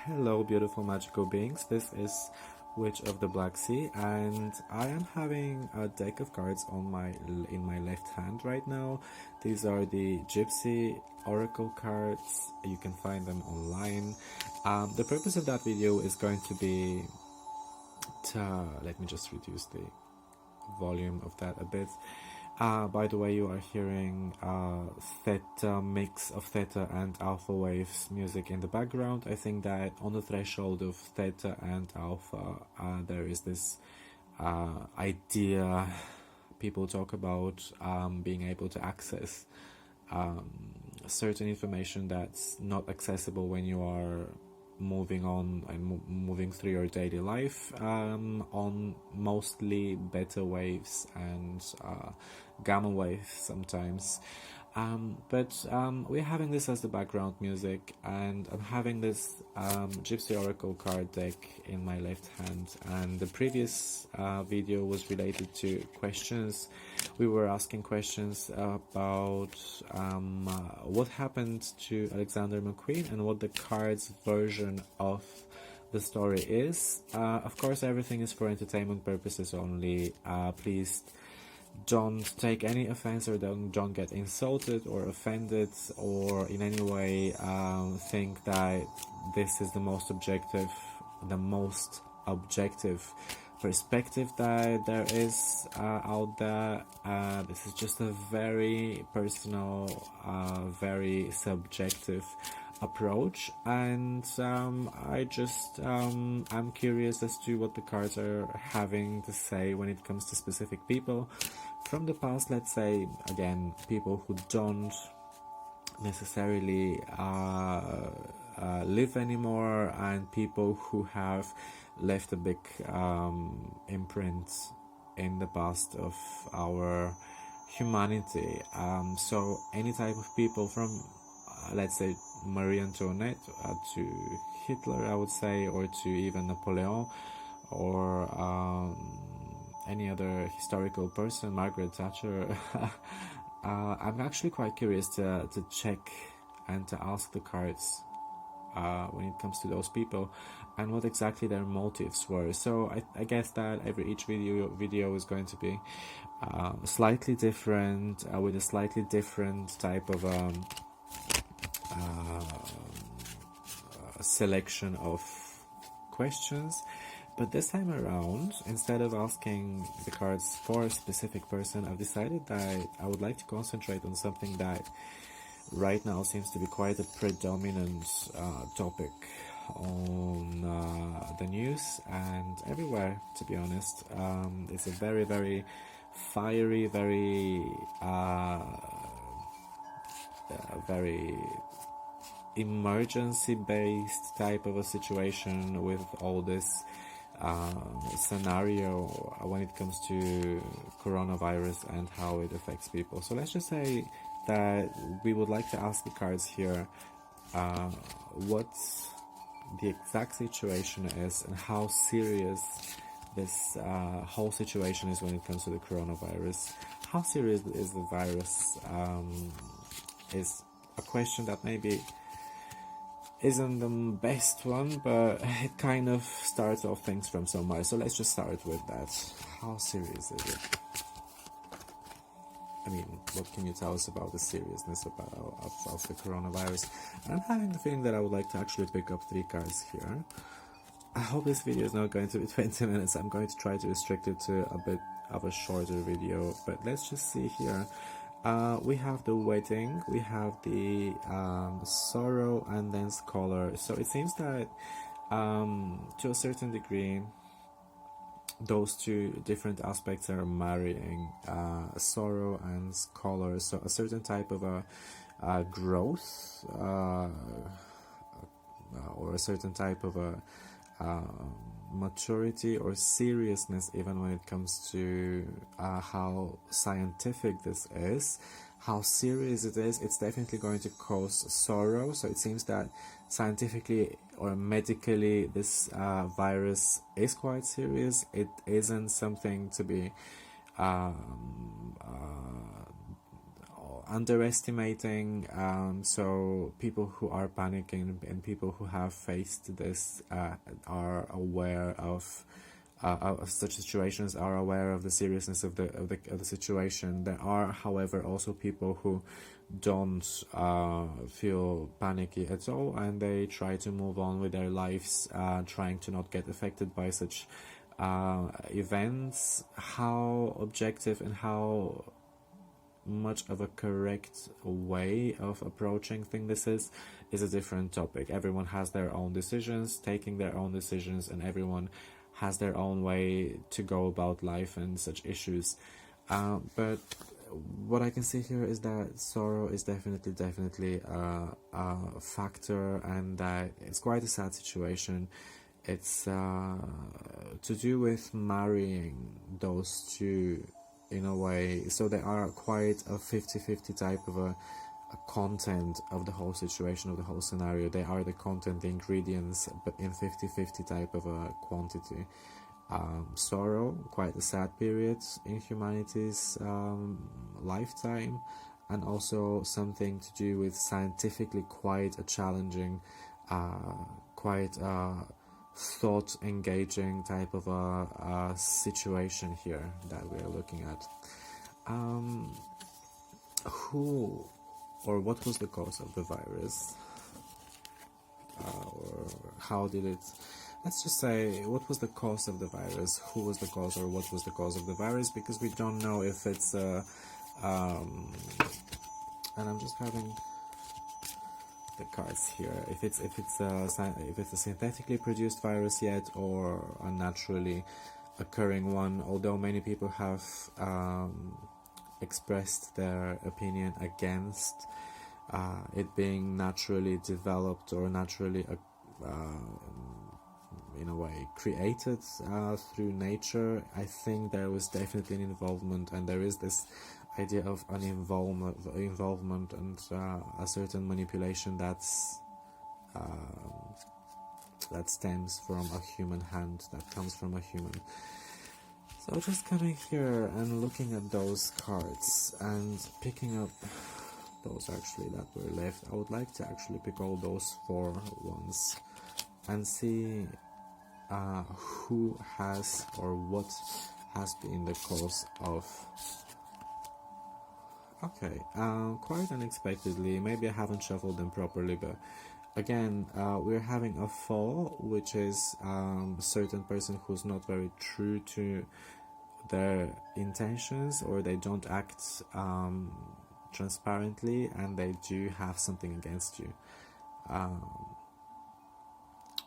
Hello, beautiful magical beings. This is Witch of the Black Sea, and I am having a deck of cards in my left hand right now. These are the Gypsy Oracle cards. You can find them online. The purpose of that video is going to be to let me just reduce the volume of that a bit. By the way, you are hearing theta mix of theta and alpha waves music in the background. I think that on the threshold of theta and alpha, there is this idea people talk about being able to access certain information that's not accessible when you are moving on and moving through your daily life on mostly beta waves and gamma waves sometimes, but we're having this as the background music, and I'm having this Gypsy Oracle card deck in my left hand. And the previous video was related to questions. We were asking questions about what happened to Alexander McQueen and what the card's version of the story is. Of course, everything is for entertainment purposes only. Please don't take any offense, or don't get insulted or offended, or in any way think that this is the most objective perspective that there is out there. This is just a very personal, very subjective approach, and I'm curious as to what the cards are having to say when it comes to specific people from the past. Let's say, again, people who don't necessarily live anymore, and people who have left a big imprint in the past of our humanity. So any type of people from let's say Marie Antoinette to Hitler, I would say, or to even Napoleon, or any other historical person, Margaret Thatcher. I'm actually quite curious to check and to ask the cards when it comes to those people and what exactly their motives were. So I guess that each video is going to be slightly different, with a slightly different type of selection of questions. But this time around, instead of asking the cards for a specific person, I've decided that I would like to concentrate on something that right now seems to be quite a predominant topic on the news and everywhere, to be honest. It's a very, very fiery, very very emergency-based type of a situation with all this scenario when it comes to coronavirus and how it affects people. So let's just say that we would like to ask the cards here what the exact situation is and how serious this whole situation is when it comes to the coronavirus. How serious is the virus? Is a question that maybe isn't the best one, but it kind of starts off things from somewhere. So let's just start with that. How serious is it? I mean, what can you tell us about the seriousness of the coronavirus? And I'm having the feeling that I would like to actually pick up 3 cards here. I hope this video is not going to be 20 minutes. I'm going to try to restrict it to a bit of a shorter video, but let's just see here. We have the wedding, we have the sorrow, and then scholar. So it seems that to a certain degree those two different aspects are marrying, sorrow and scholar. So a certain type of a growth or a certain type of a maturity or seriousness, even when it comes to how scientific this is, how serious it is. It's definitely going to cause sorrow. So it seems that scientifically or medically this virus is quite serious. It isn't something to be underestimating, so people who are panicking and people who have faced this are aware of such situations, are aware of the seriousness of the situation. There are, however, also people who don't feel panicky at all, and they try to move on with their lives, trying to not get affected by such events. How objective and how much of a correct way of approaching things this is a different topic. Everyone has their own decisions, taking their own decisions, and everyone has their own way to go about life and such issues. But what I can see here is that sorrow is definitely a factor, and that it's quite a sad situation. It's to do with marrying those two in a way, so they are quite a 50-50 type of a content of the whole situation, of the whole scenario. They are the content, the ingredients, but in 50-50 type of a quantity. Sorrow, quite a sad period in humanity's lifetime, and also something to do with scientifically quite a challenging, quite thought engaging type of a situation here that we're looking at. Who or what was the cause of the virus, or how did it, let's just say, what was the cause of the virus, who was the cause, or what was the cause of the virus, because we don't know if it's and I'm just having the cards here, if it's a synthetically produced virus yet, or a naturally occurring one, although many people have expressed their opinion against it being naturally developed or naturally in a way created through nature. I think there was definitely an involvement, and there is this idea of an involvement and a certain manipulation that stems from a human hand, that comes from a human. So just coming here and looking at those cards and picking up those actually that were left, I would like to actually pick all those 4 ones and see who has or what has been the cause of. Okay, quite unexpectedly, maybe I haven't shuffled them properly, but again, we're having a fall, which is a certain person who's not very true to their intentions, or they don't act transparently, and they do have something against you.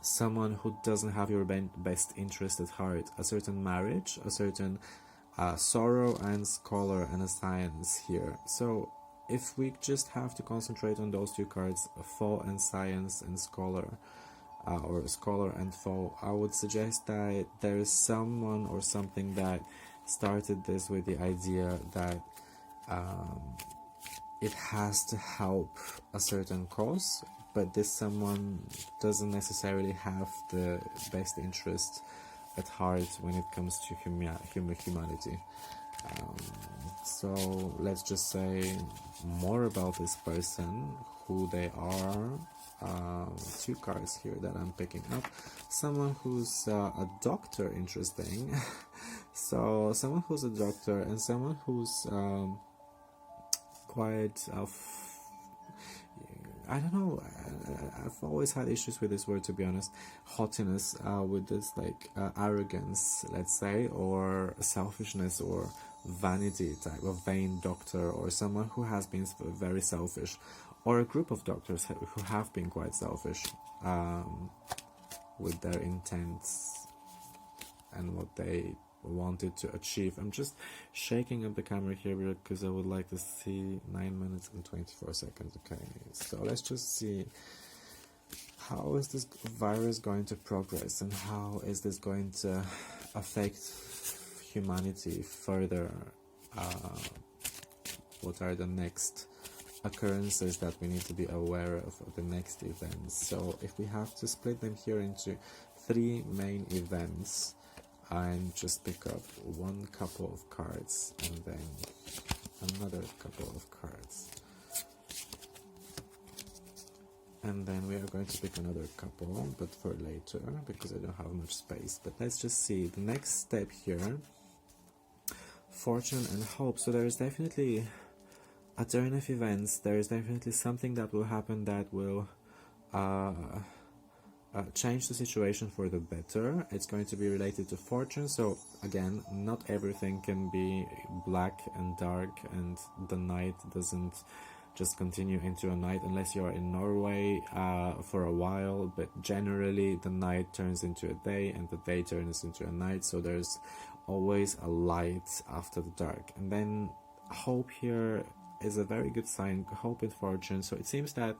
Someone who doesn't have your best interest at heart, a certain marriage, a certain sorrow and scholar and a science here. So if we just have to concentrate on those 2 cards, foe and science and scholar, or scholar and foe, I would suggest that there is someone or something that started this with the idea that it has to help a certain cause, but this someone doesn't necessarily have the best interest at heart when it comes to humanity. So let's just say more about this person, who they are. 2 cards here that I'm picking up. Someone who's a doctor, interesting. So someone who's a doctor, and someone who's quite I don't know, I've always had issues with this word, to be honest. Haughtiness, with this like arrogance, let's say, or selfishness, or vanity type of vain doctor, or someone who has been very selfish, or a group of doctors who have been quite selfish with their intents and what they wanted to achieve. I'm just shaking up the camera here because I would like to see 9 minutes and 24 seconds. Okay, so let's just see, how is this virus going to progress, and how is this going to affect humanity further? What are the next occurrences that we need to be aware of, the next events? So if we have to split them here into 3 main events, and just pick up 1 couple of cards and then another couple of cards. And then we are going to pick another couple, but for later, because I don't have much space. But let's just see the next step here. Fortune and hope. So there is definitely a turn of events. There is definitely something that will happen that will change the situation for the better. It's going to be related to fortune. So again, not everything can be black and dark, and the night doesn't just continue into a night unless you're in Norway for a while, but generally the night turns into a day and the day turns into a night, so there's always a light after the dark. And then hope here is a very good sign, hope and fortune. So it seems that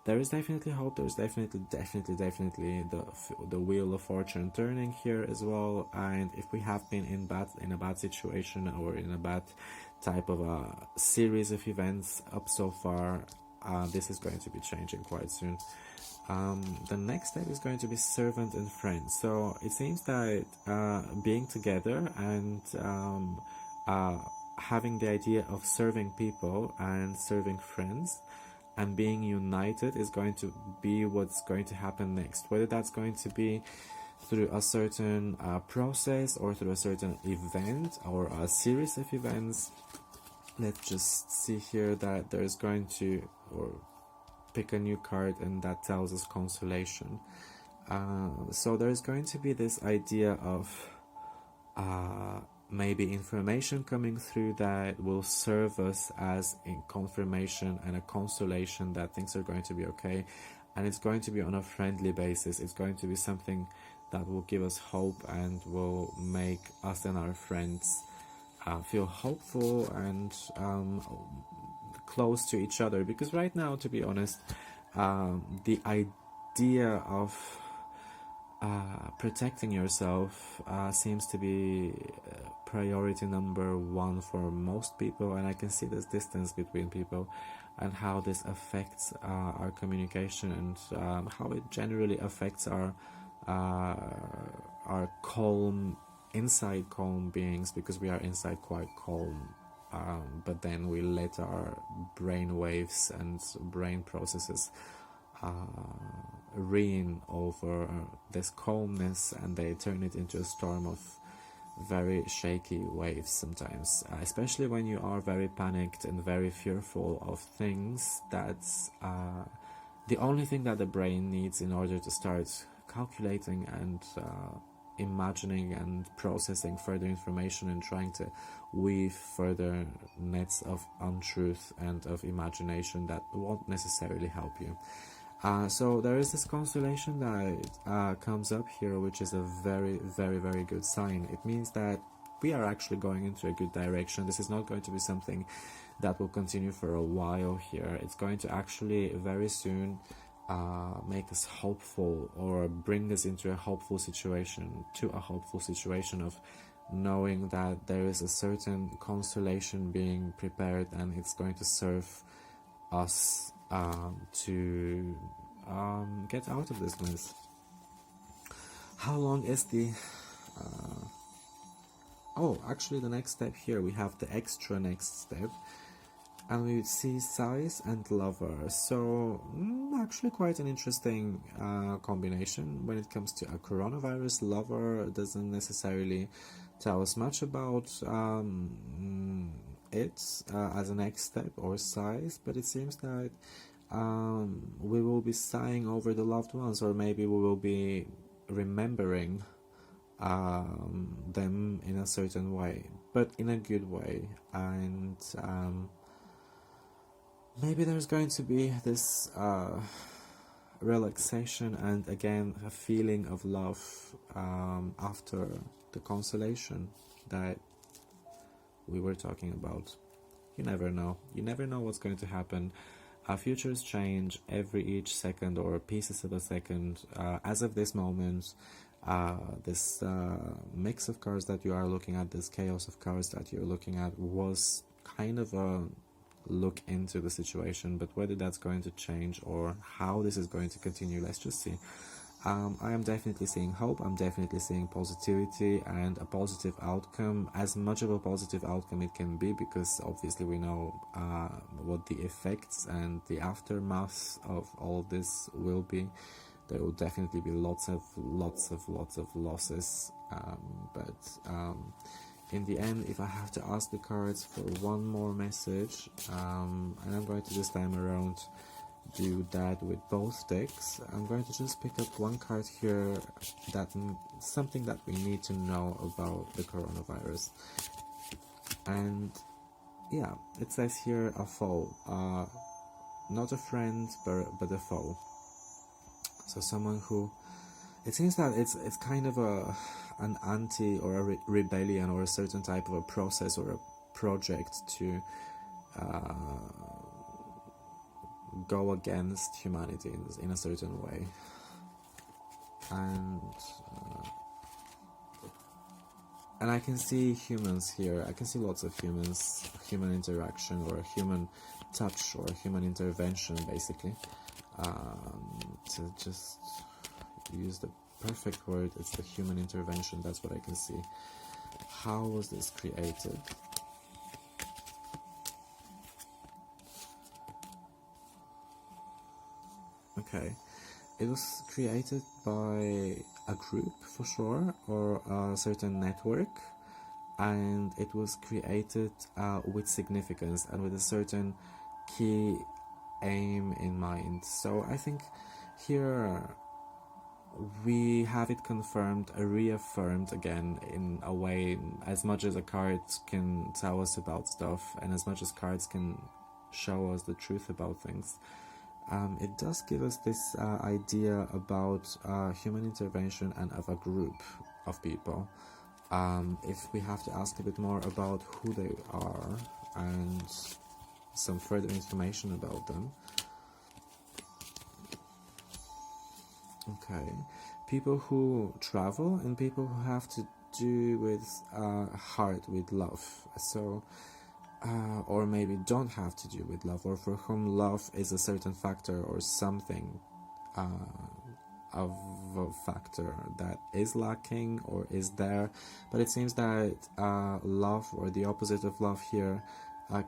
there is definitely hope, there's definitely the wheel of fortune turning here as well. And if we have been in a bad situation or in a bad type of a series of events up so far, this is going to be changing quite soon. The next step is going to be servant and friend. So it seems that being together and having the idea of serving people and serving friends and being united is going to be what's going to happen next. Whether that's going to be through a certain process or through a certain event or a series of events. Let's just see here that there's going to, or pick a new card, and that tells us consolation. So there's going to be this idea of maybe information coming through that will serve us as a confirmation and a consolation that things are going to be okay, and it's going to be on a friendly basis. It's going to be something that will give us hope and will make us and our friends feel hopeful and close to each other, because right now, to be honest, the idea of protecting yourself seems to be priority number one for most people, and I can see this distance between people and how this affects our communication and how it generally affects our calm, inside calm beings, because we are inside quite calm, but then we let our brain waves and brain processes reign over this calmness, and they turn it into a storm of very shaky waves sometimes, especially when you are very panicked and very fearful of things. That's the only thing that the brain needs in order to start calculating and imagining and processing further information and trying to weave further nets of untruth and of imagination that won't necessarily help you. So there is this constellation that comes up here, which is a very, very, very good sign. It means that we are actually going into a good direction. This is not going to be something that will continue for a while here. It's going to actually very soon make us hopeful, or bring us into a hopeful situation, of knowing that there is a certain consolation being prepared, and it's going to serve us to get out of this mess. How long is the actually the next step here, we have the extra next step, and we see size and lover. So actually quite an interesting combination when it comes to a coronavirus. Lover doesn't necessarily tell us much about it as a next step, or size, but it seems that we will be sighing over the loved ones, or maybe we will be remembering them in a certain way, but in a good way. And maybe there's going to be this relaxation and again a feeling of love after the consolation that we were talking about. You never know what's going to happen. Our futures change each second, or pieces of a second. As of this moment, this mix of cards that you are looking at, this chaos of cards that you're looking at, was kind of a look into the situation, but whether that's going to change or how this is going to continue, let's just see. I am definitely seeing hope, I'm definitely seeing positivity and a positive outcome, as much of a positive outcome it can be, because obviously we know what the effects and the aftermath of all this will be. There will definitely be lots of losses, but in the end, if I have to ask the cards for one more message, and I'm going to this time around do that with both decks, I'm going to just pick up one card here, that something that we need to know about the coronavirus. And yeah, it says here a foe, not a friend but a foe. So someone who, it seems that it's kind of an anti or a rebellion or a certain type of a process or a project to go against humanity in a certain way. And I can see humans here. I can see lots of humans, human interaction or human touch or human intervention, basically. To just use the perfect word, it's the human intervention. That's what I can see. How was this created? Okay, it was created by a group for sure, or a certain network, and it was created with significance and with a certain key aim in mind. So I think here we have it confirmed, reaffirmed again in a way, as much as a card can tell us about stuff and as much as cards can show us the truth about things. It does give us this idea about human intervention and of a group of people. If we have to ask a bit more about who they are and some further information about them. Okay, people who travel and people who have to do with heart, with love. So or maybe don't have to do with love, or for whom love is a certain factor or something of a factor that is lacking or is there. But it seems that love, or the opposite of love here,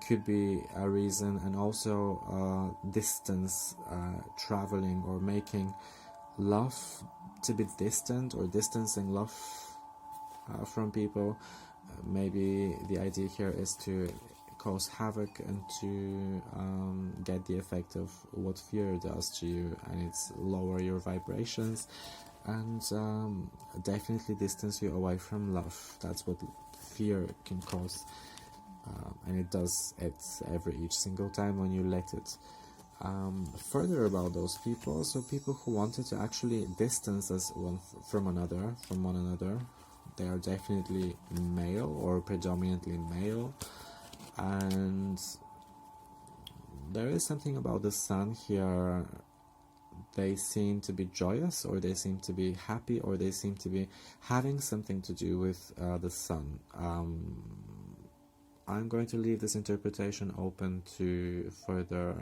could be a reason, and also distance, traveling, or making love to be distant, or distancing love from people. Maybe the idea here is to cause havoc and to get the effect of what fear does to you, and it's lower your vibrations and definitely distance you away from love. That's what fear can cause, and it does it each single time when you let it. Further about those people, so people who wanted to actually distance us from one another, they are definitely male or predominantly male, and there is something about the sun here. They seem to be joyous, or they seem to be happy, or they seem to be having something to do with the sun. I'm going to leave this interpretation open to further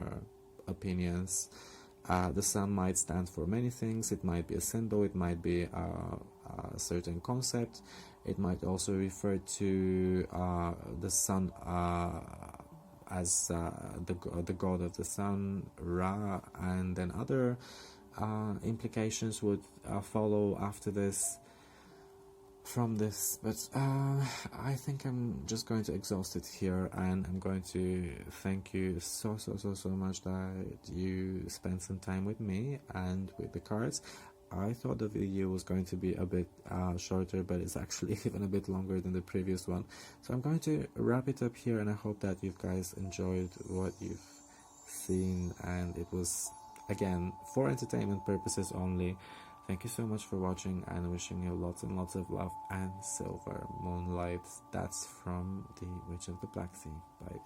opinions. The sun might stand for many things. It might be a symbol, it might be a certain concept. It might also refer to the sun as the god of the sun, Ra, and then other implications would follow after this from this. But I think I'm just going to exhaust it here, and I'm going to thank you so much that you spent some time with me and with the cards. I thought the video was going to be a bit shorter, but it's actually even a bit longer than the previous one. So I'm going to wrap it up here, and I hope that you guys enjoyed what you've seen, and it was, again, for entertainment purposes only. Thank you so much for watching, and wishing you lots and lots of love and silver moonlight. That's from the Witch of the Black Sea. Bye.